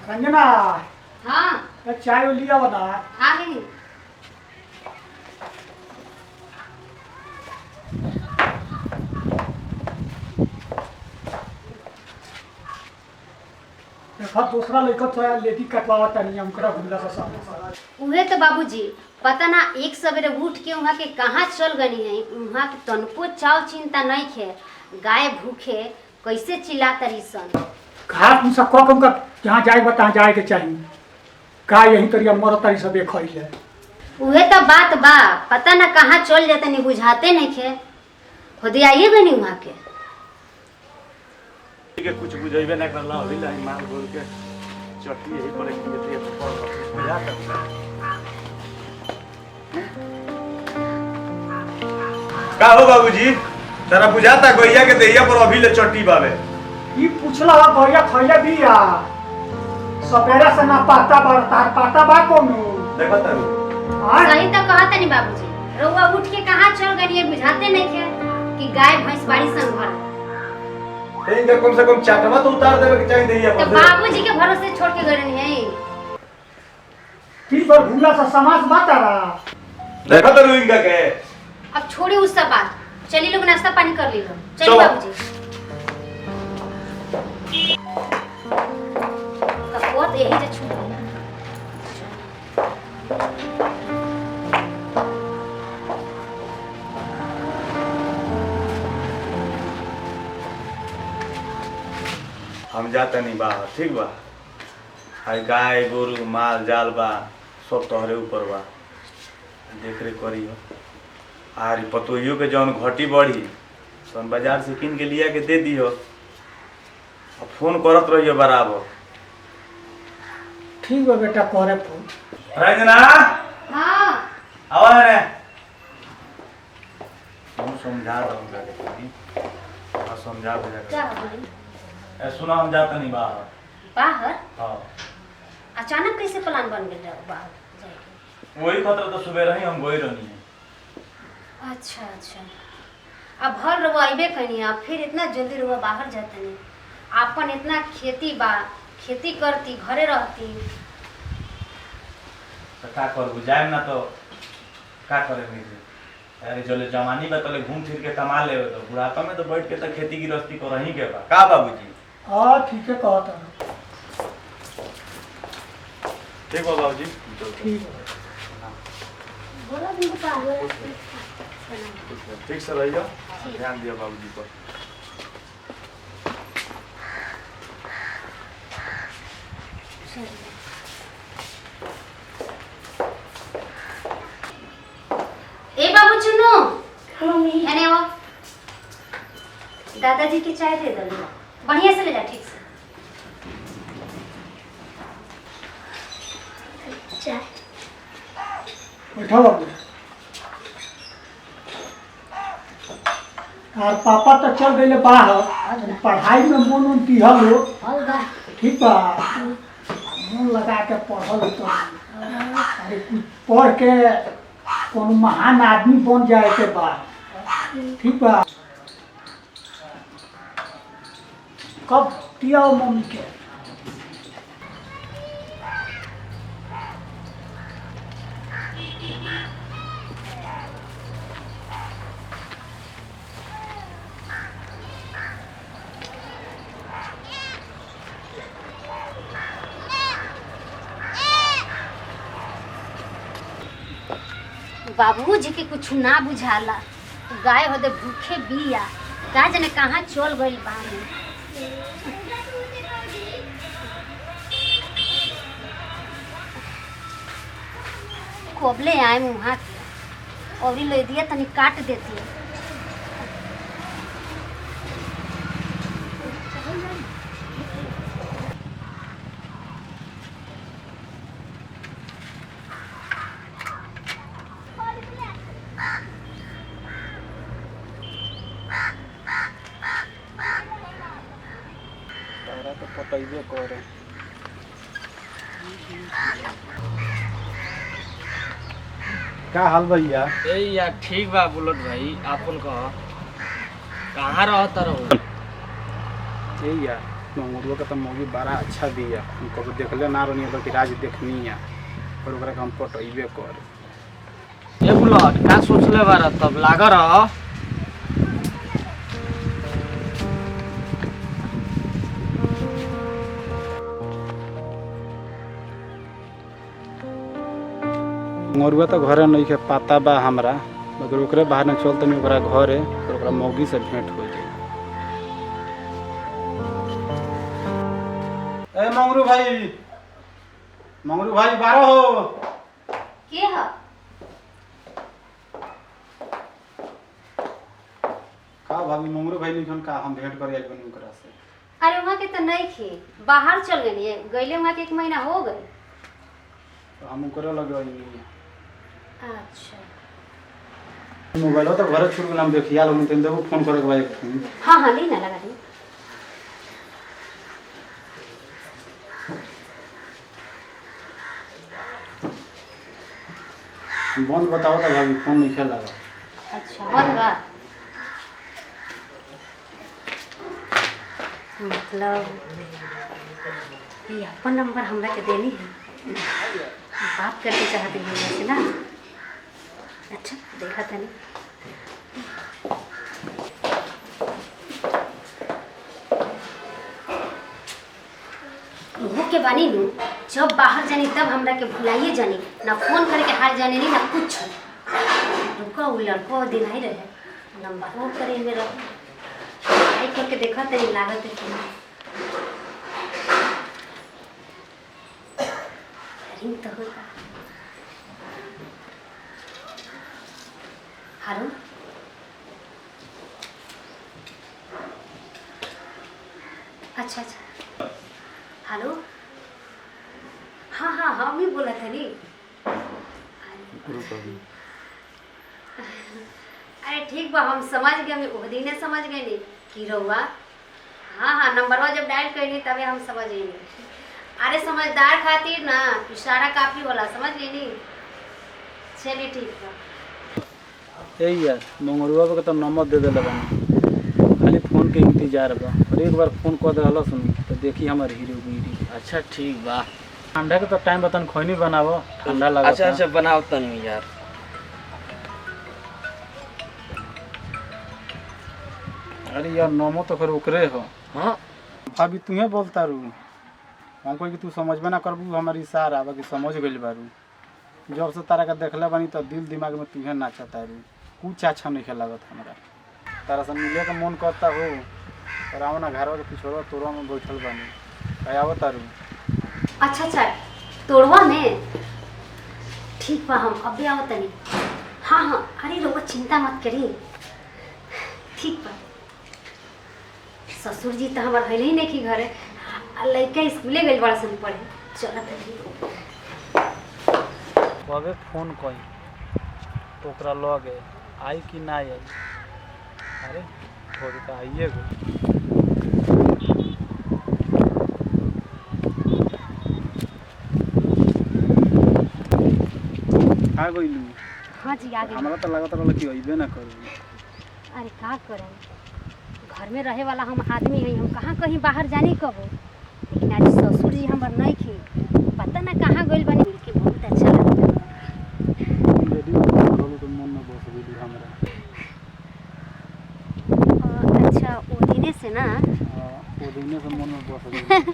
रंजना हाँ एक चाय लिया बता। आ गई। देखा दूसरा लड़का तो लेडी कटवावा तनी हमकरा भूला सा सामने। उहे तो बाबूजी पता ना एक सवेरे उठ के वहाँ के कहाँ चल गई है। वहाँ के तनको चाव चिंता नहीं खे। गाय भूखे कैसे चिल्ला तरी सन। घाट में सब कम का जहाँ जाए बता जाए के चाहिए। का यही तरिया मर तरी सब एक खइले। उहे तो बात बा पता ना कहाँ चल जाते नहीं बुझाते नहीं खे। खुद आइए बनी वहाँ के कुछ बुझेबे ना करला अभी लाई माल बोल के चटनी यही पर एक ये पर मजा करता का हो बाबूजी तेरा बुझाता गैया के देहिया पर अभी ले चट्टी बावे ई पूछला गैया खइले बिया सपेरा से ना पाता बा तार पाता बा कोनो देखो तारू सही तो कहता नहीं बाबूजी। रउआ उठ के कहाँ चल गई है बुझाते नहीं खे कि गाय भैंस बाड़ी संग घर। इनका कम से कम चाटवा तो उतार देवे के चाहिए देहिया तो पर बाबूजी के भरोसे छोड़ के गए नहीं है। तीन बार भूला सा समाज बाता रहा। देखो तारू इनका के अब छोड़ी उस सब बात। चलिए लोग नाश्ता पानी कर ली लो। चलिए चलो। बाबूजी। कपौत यही जे छूट गया। हम जाता नहीं बाहर ठीक बा। हाय गाय गोरु माल जाल बा सब तोहरे ऊपर बा देख रे करियो। आरी पतोहियो के जौन घटी बढ़ी तौन बाजार से किन के लिया के दे दियो। अब फोन करत रहियो बराबर। ठीक बा बेटा करे फोन। रंजना हाँ आवा रे हम समझा दूं जाके आ समझा भेजा क्या बोली ए सुना हम जाता नहीं बाहर। बाहर हां अचानक कैसे प्लान बन गया बाहर जाए के? वही खतरा तो सुबह रही हम गई रहनी है। अच्छा अच्छा अब घर रहो अबे कहीं आप फिर इतना जल्दी रहो बाहर जाते नहीं। आपन इतना खेती बा खेती करती घरे रहती। तो का करबू जाए ना तो का करे नहीं अरे चले जवानी बा तले घूम फिर के कमा लेवे तो बुढ़ापा में तो बैठ के तो खेती गृहस्थी कर रही के बा का बाबूजी। हां ठीक है कहता। ठीक बा बाबूजी ठीक बोला भी बता ठीक से रहियो ध्यान दियो बाबूजी पर। ए बाबू चुनो मम्मी वो दादाजी की चाय दे दो बढ़िया से ले जा ठीक से। चाय बैठा बाबू। और पापा तो चल गए बाहर पढ़ाई में मन उन दिहल हो ठीक बा। मन लगा के पढ़ल तो अरे कुछ पढ़ के कोनो महान आदमी बन जाए के बाद ठीक बा। कब दिया मम्मी के बाबूजी के कुछ ना बुझाला। गाय होदे भूखे बिया का जाने कहाँ चल गई बानी। कोबले आए वहाँ के और ले दिया तनी काट देती है। तो पतइबे करे। का हाल भैया? ए यार ठीक बा बुलेट भाई आपन कह कहाँ रहता रहो? ए यार मंगरुआ का तो मौगी बड़ा अच्छा दिया, हम कभी देखले ना रही बल्कि राज देखनी है और ओकरा के हम पटैबे कर। ए बुलट का सोचले बारा तब लाग रह। मंगरुआ तो घरे नहीं के पता बा हमरा, मगर ओकरे बाहर न चल तनी ओकरा घरे और ओकरा मौगी से भेंट हो जाए। ए मंगरू भाई बारो हो। के ह का भाभी मंगरू भाई नहीं का हम भेंट करे आइल बनी ओकरा से। अरे वहाँ के तो नहीं थे, बाहर चल गए गईले वहाँ के 1 महीना हो गए। तो हम ओकरे लगे आइल। अच्छा मोबाइल तो घर छूट गेल, हम देखिया लोग तनी देखो फोन करे के बाद। हाँ हाँ ली ना लगा दी। बंद बताओ तो भाभी फोन नहीं खेला। अच्छा बंद बा, मतलब ये अपन नंबर हमरा के देनी है, बात करके चाहती हूँ वैसे ना। अच्छा देखा था नहीं। मुँह के बानी नू, जब बाहर जानी तब हमरा के भुलाइए जानी, ना फोन करके हाल जाने नहीं ना कुछ। रुका वो लड़को दिन ही रहे नंबर वो करे मेरा आई करके देखा तेरी लागत है कि रिंग तो होता। हेलो अच्छा अच्छा हेलो हाँ हाँ हम ही बोला था नहीं। अरे ठीक बा, हम समझ गए, हम वो दिन समझ गए नहीं कि रहुआ। हाँ हाँ नंबरवा जब डायल कैली तबे हम समझ गए। अरे समझदार खातिर ना इशारा काफी होला, समझ लेनी। चलिए ठीक बा। यही यार मंगरुआ के तो नंबर दे दिले बानी, खाली फोन के इंतजार बा, और एक बार फोन कर दे हलो सुन तो देखी हमार हीरोगिरी। अच्छा ठीक बा। ठंडा के तो टाइम बतन खैनी बनावो, ठंडा लगा। अच्छा अच्छा बनाओ तनी यार। अरे यार नमो तो फिर ओकरे हो। हाँ भाभी तुम्हें बोलता रू, हम कोई कि तू समझबे ना करबू हमारी इशारा बाकी समझ गइल बारू। जब से तारा के देखले बानी तो दिल दिमाग में तुम्हें नाचता रू, कुछ अच्छा नहीं लागत हमरा। तारा से मिले का मन करता हो, और आओ ना घरवा के पिछोड़ा तोरवा में बैठल बानी, कहीं आवत रू। अच्छा अच्छा तोड़वा में ठीक बा, हम अभी आओ तनी। हाँ हाँ अरे रोको चिंता मत करी, ठीक बा। ससुर जी तो हमार है ही नहीं कि घरे, लड़का स्कूले गई बड़ा सन पढ़े। चल तनी कबे फोन कई तो ओकरा लगे आई कि ना आई। अरे थोड़ी तो आइए गो। आ गइलू। हाँ जी आ गई। हमरा तो लागत रहल कि अइबे ना करू। अरे का करें, घर में रहे वाला हम आदमी हैं, हम कहाँ कहीं बाहर जाने कबो। लेकिन आज ससुर जी हमार नहीं थे, पता ना कहाँ गइल बनी, मिल के बहुत अच्छा लगता। लेडी रहल तो मन में बस गइलू हमरा। अच्छा वो दिने से ना। ओ दिने से मन में बस गइलू।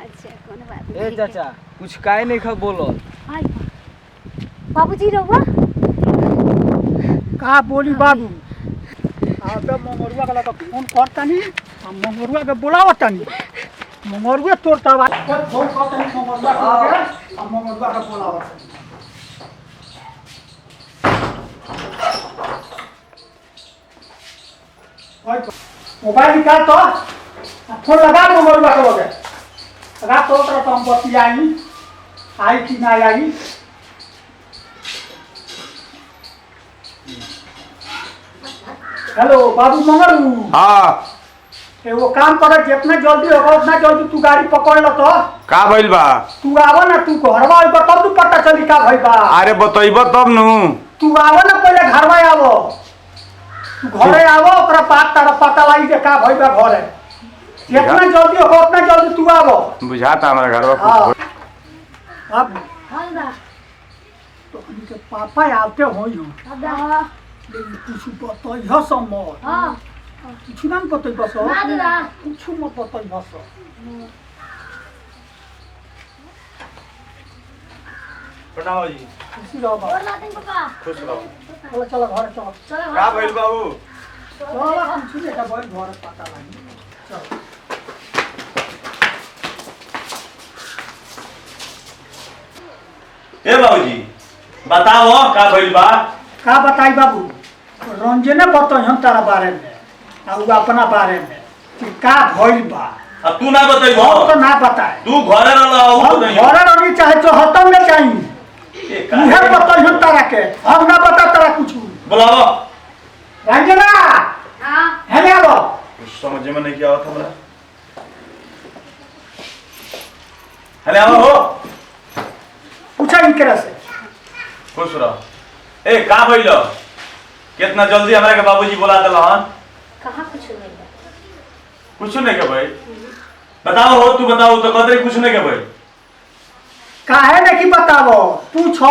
अच्छा कौन बात ए चाचा कुछ काहे नहीं खा बोलो। हाय बाबूजी रहुआ का बोली बाबू, अब मंगरुआ के लगा फोन करतनी, हम मंगरुआ के बुलावतनी, मंगरुआ तोड़ता बा फोन करतनी मंगरुआ के, हम मंगरुआ के बुलावतनी। मोबाइल निकाल तो फोन लगा मंगरुआ के लगे, लगा तो तरह हम बतियाई आई कि ना आई। हेलो बाबू मंगरू। हाँ एगो काम कर, जितना जल्दी होगा उतना जल्दी तू गाड़ी पकड़ लो तो। का भइल बा? तू आवा ना, तू घरवा आइबा तब तू पता चली का भइल बा। अरे बतइबो तब नु। तू आवा ना पहले घरवा आवो, तू घरे आवो, ओकरा बाद तारा पता लगी जे का भइल बा घरे। जितना जल्दी हो उतना जल्दी तू आवो। बुझाता हमारा घर हाँ। अब तो उनके पापा आते होई हो लेकिन कुछ बताइह सम्मत कुछ ना बताई बस कुछ मत बताई बस प्रणाम जी। खुशी रहो बाबा खुश रहो। चलो चलो घर चलो का भइल बाबू? चलो कुछ नहीं का बोल घर पता लगी चलो ए बाबूजी बताओ का भइल बा? का बताई बाबू रंजने बताई हम तारा बारे में और अपना बारे में कि का भइल बा अब तू ना बताइबो? हम तो ना बताए तू घरे रहला हो हम नहीं? घरे रही चाहे चौहत्तर में चाहिए ए मुहे का बताई हम तारा के हम ना बता तारा कुछ बुलाओ। रंजना हाँ कुछ समझ में नहीं किया था हमरा। हले आओ हो। पूछा इनकरा से खुश रहो। ए का भइल? कितना जल्दी हमरा के बाबूजी बुला देलहन? कहाँ कुछ नहीं है कुछ नहीं के भाई। बताओ हो, तू बताओ तो कहते कुछ नहीं के भाई। काहे नहीं कि बतावो पूछो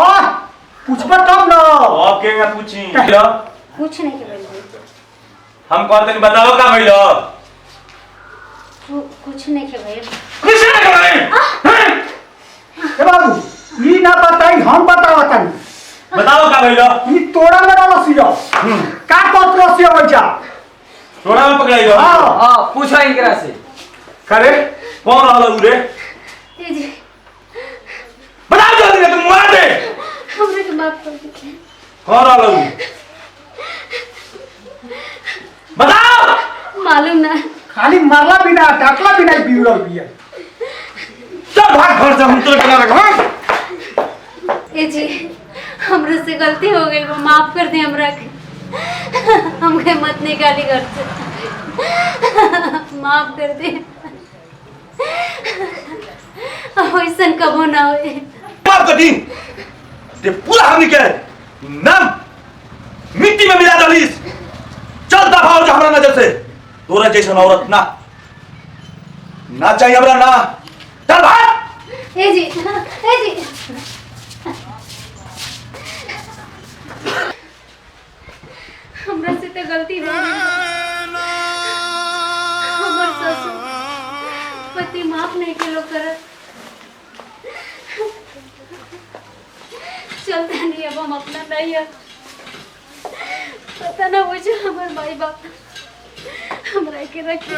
पूछबो तब न अब के मैं पूछी? कुछ नहीं के बोल हम कहते नहीं बताओ का भइल? कुछ नहीं के भाई कुछ नहीं के भाई। ए बाबू ई ना बताई हम बतावा तनी बताओ का भइल? ई तोड़ा में डालो सिरो का कोत रसियो हो जा थोड़ा में पकड़ाई हो। हां हाँ पूछो इनकरा से। करे कौन रहला उ रे? ये जी बताओ जल्दी नहीं तो मार दे। हमरे के माफ कर दीजिए कौन रहला उ? बताओ। मालूम ना खाली मारला बिना डाकला बिना बिगड़ल बिया चल भाग घर से हम तोरे करा रख। ए जी हमरे से गलती हो गई वो माफ कर दे हमरा के हमके मत निकाली घर से माफ कर दे ऐसा कबो ना होए माफ कर दी ते पूरा हमनी के नाम मिट्टी में मिला डालिस। चल दफाओ जा हमरा नजर से। तोरा जैसन औरत ना चाहिए हमरा ना। चल भाग। ए जी हमरा से तो गलती हो गई हमर ससुर पति माफ नहीं के लोग करत चलता नहीं अब हम अपना नहीं है पता ना वो जो हमारे माई बाप हमरा के रखे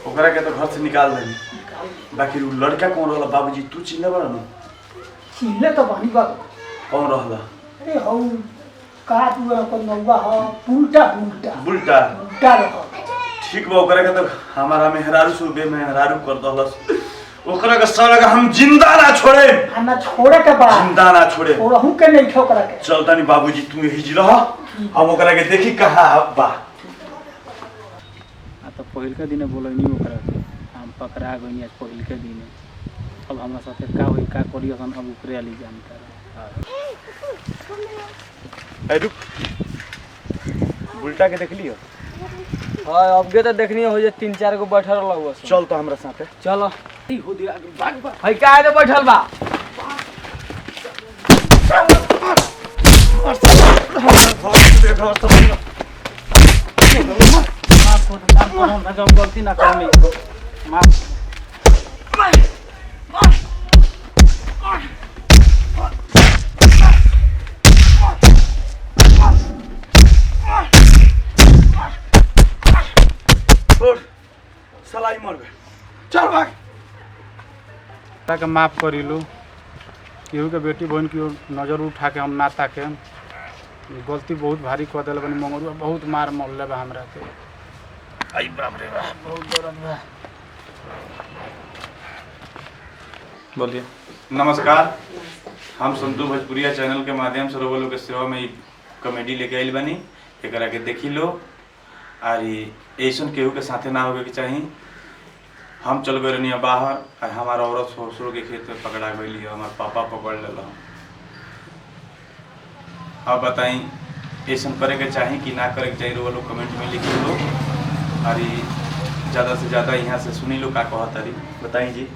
ओकरा के तो घर से निकाल देनी। बाकी वो लड़का कौन रहला बाबूजी तू चिन्ह बड़ा ना? चिल्ले तो बानी बाबू कौन रहला? अरे हौ का तू को नौवा हो उल्टा उल्टा बुलटा। उल्टा रहो ठीक बा। ओकरा के तो हमारा मेहरारू सुबे मेहरारू कर दहलस। ओकरा के साला के हम जिंदा ना छोड़े। ना छोड़े के बाद जिंदा ना छोड़े। छोड़हू के नहीं ठोकरा के चल तनी बाबूजी तू यही जी रह। हम ओकरा के देखी कहाँ बा। तो पहिल के दिन बोलनी ओकरा के हम पकड़ा गई आज पहिल के दिन। अब हमरा साथे का होई का करी हम अब ऊपरे वाली जानता ए रुक। बुलटा के देख लियो। हाँ अब के तो देखनी हो जे 3-4 गो बैठल रहल। चल तो हमरा साथे। चलो हो दिया भाग भाग। है काहे तो बैठल बा? गलती ना करनी माफ सलाई मर गए। चल भाग। के माफ करी लो केहू के बेटी बहन की ओर नजर उठा के हम ना ताके गलती बहुत भारी कर दिल बनी मंगरुआ बहुत मार मरले बा हमरा के। आई बाप रे बाप बहुत दर्द बा। बोलिए। नमस्कार। हम संतू भोजपुरिया चैनल के माध्यम से लोगों के सेवा में कॉमेडी लेके आइल बनी। एकरा के देखी लो और ऐसन केहू के साथे ना होवे के चाहिए। हम चल गए रहनी बाहर और हमारा औरत ससुर के खेत में पकड़ा गई, हमारे पापा पकड़ ले। अब बताई ऐसा करे के चाहिए कि ना करे के चाहिए, वो लोग कमेंट में लिखी लो और ज़्यादा से ज़्यादा यहाँ से सुनी लो का कहता रही। बताई जी।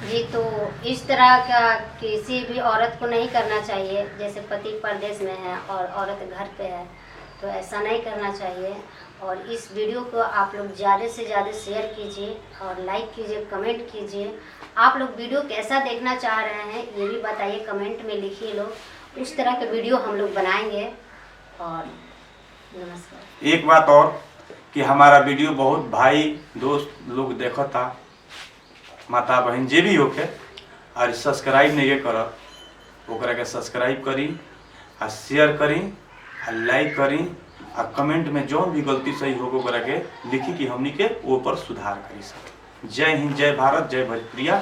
जी तो इस तरह का किसी भी औरत को नहीं करना चाहिए। जैसे पति परदेश में है और औरत घर पे है, तो ऐसा नहीं करना चाहिए। और इस वीडियो को आप लोग ज़्यादा से ज़्यादा शेयर कीजिए और लाइक कीजिए, कमेंट कीजिए। आप लोग वीडियो कैसा देखना चाह रहे हैं ये भी बताइए, कमेंट में लिखिए। लोग उस तरह के वीडियो हम लोग बनाएंगे। और नमस्कार। एक बात और कि हमारा वीडियो बहुत भाई दोस्त लोग देखा था, माता बहन जे भी होके, और सब्सक्राइब नहीं करत, ओकरा के सब्सक्राइब करी और शेयर करी और लाइक करी और कमेंट में जो भी गलती सही हो ओकरा के लिखी कि हमनी के ऊपर सुधार करी सके। जय हिंद, जय भारत, जय भोजपुरिया।